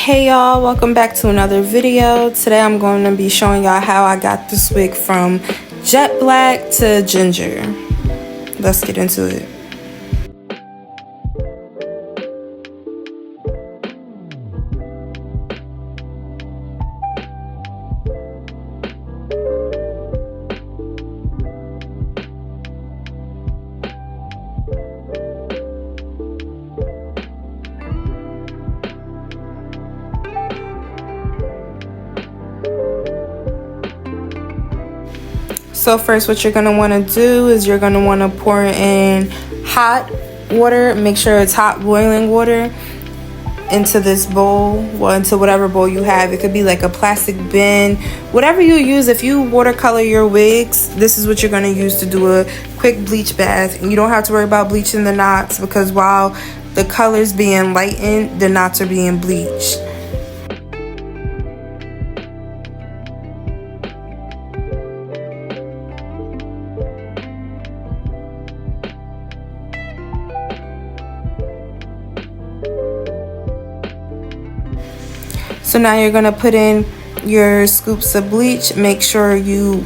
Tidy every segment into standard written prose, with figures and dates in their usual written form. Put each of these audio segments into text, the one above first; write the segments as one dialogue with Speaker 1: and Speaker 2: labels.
Speaker 1: Hey y'all, welcome back to another video. Today I'm going to be showing y'all how I got this wig from jet black to ginger. Let's get into it. So first, what you're going to want to do is you're going to want to pour in hot water. Make sure it's hot boiling water into this bowl, well, into whatever bowl you have. It could be like a plastic bin, whatever you use. If you watercolor your wigs, this is what you're going to use to do a quick bleach bath. And you don't have to worry about bleaching the knots, because while the color's being lightened, the knots are being bleached. So now you're going to put in your scoops of bleach. Make sure you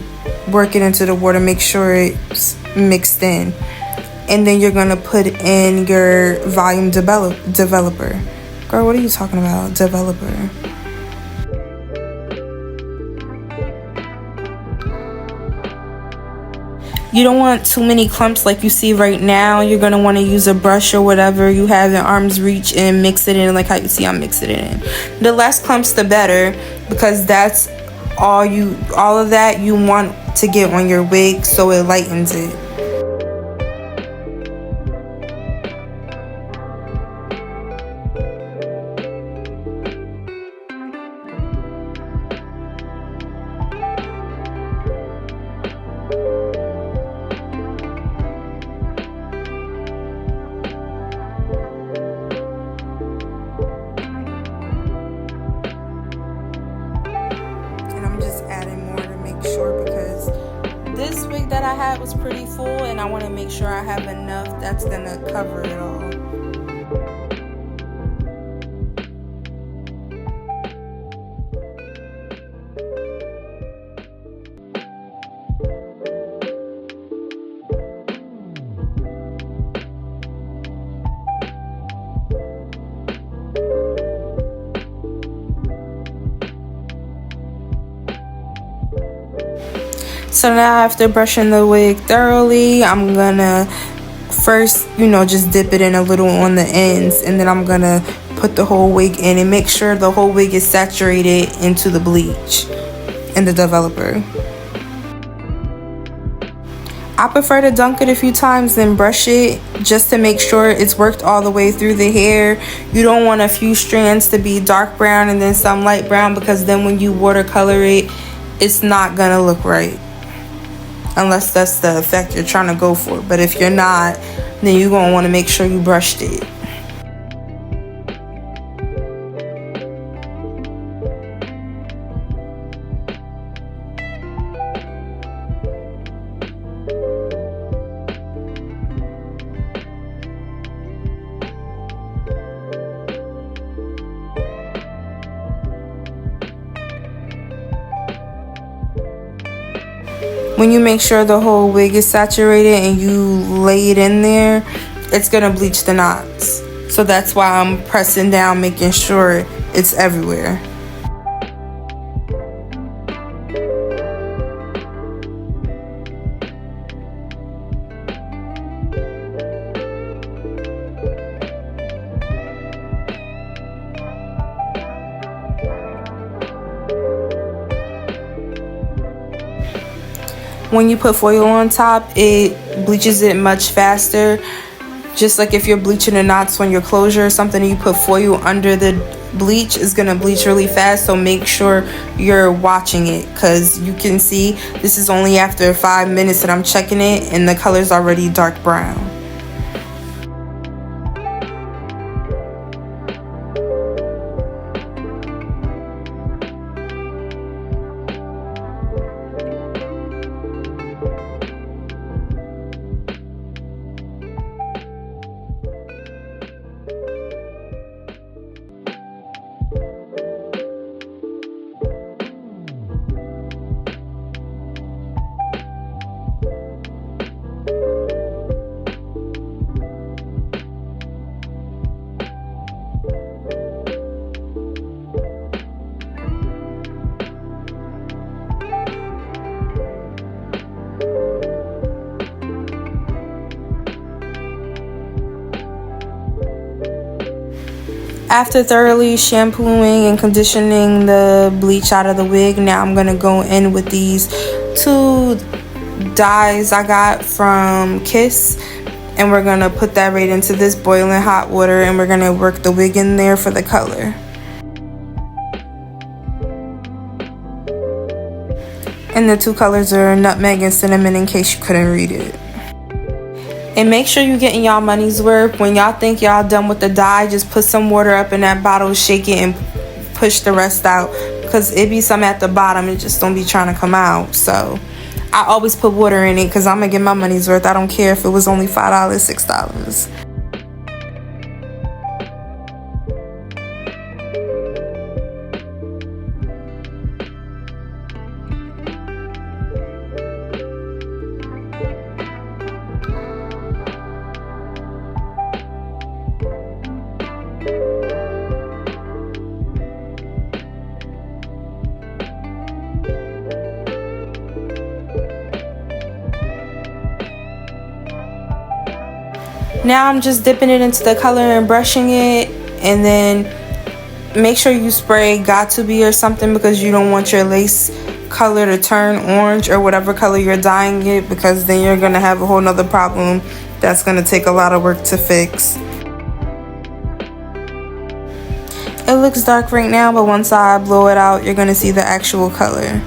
Speaker 1: work it into the water. Make sure it's mixed in. And then you're going to put in your volume developer. Girl, what are you talking about? Developer. You don't want too many clumps like you see right now. You're going to want to use a brush or whatever you have in arm's reach and mix it in like how you see I'm mixing it in. The less clumps, the better, because that's all of that you want to get on your wig, so it lightens it. Sure, because this wig that I had was pretty full and I want to make sure I have enough that's gonna cover it all. So now after brushing the wig thoroughly, I'm gonna first, just dip it in a little on the ends, and then I'm gonna put the whole wig in and make sure the whole wig is saturated into the bleach and the developer. I prefer to dunk it a few times then brush it, just to make sure it's worked all the way through the hair. You don't want a few strands to be dark brown and then some light brown, because then when you watercolor it, it's not gonna look right. Unless that's the effect you're trying to go for. But if you're not, then you're going to want to make sure you brushed it. When you make sure the whole wig is saturated and you lay it in there, it's going to bleach the knots. So that's why I'm pressing down, making sure it's everywhere. When you put foil on top, it bleaches it much faster. Just like if you're bleaching the knots on your closure or something and you put foil under the bleach, it's gonna bleach really fast. So make sure you're watching it, because you can see this is only after 5 minutes that I'm checking it and the color's already dark brown. After thoroughly shampooing and conditioning the bleach out of the wig, now I'm going to go in with these 2 dyes I got from Kiss, and we're going to put that right into this boiling hot water, and we're going to work the wig in there for the color. And the 2 colors are nutmeg and cinnamon, in case you couldn't read it. And make sure you're getting y'all money's worth. When y'all think y'all done with the dye, just put some water up in that bottle, shake it, and push the rest out, because it be some at the bottom, it just don't be trying to come out. So I always put water in it because I'm gonna get my money's worth. I don't care if it was only $5, $6. Now I'm just dipping it into the color and brushing it, and then make sure you spray Got2b or something, because you don't want your lace color to turn orange or whatever color you're dyeing it, because then you're gonna have a whole nother problem that's gonna take a lot of work to fix. It looks dark right now, but once I blow it out, you're gonna see the actual color.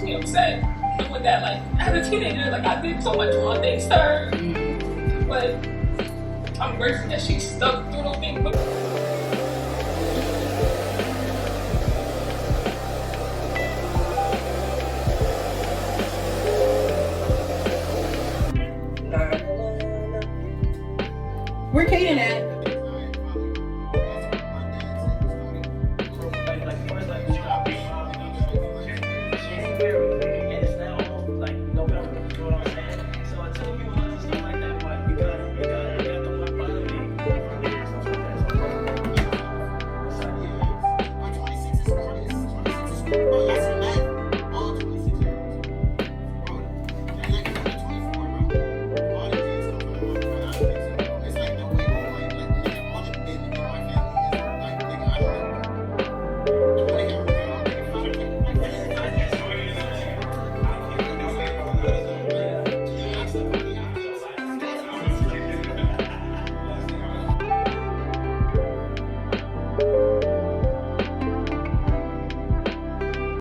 Speaker 2: Upset with that, like as a teenager, like I did so much wrong things to her, but I'm grateful that she stuck through the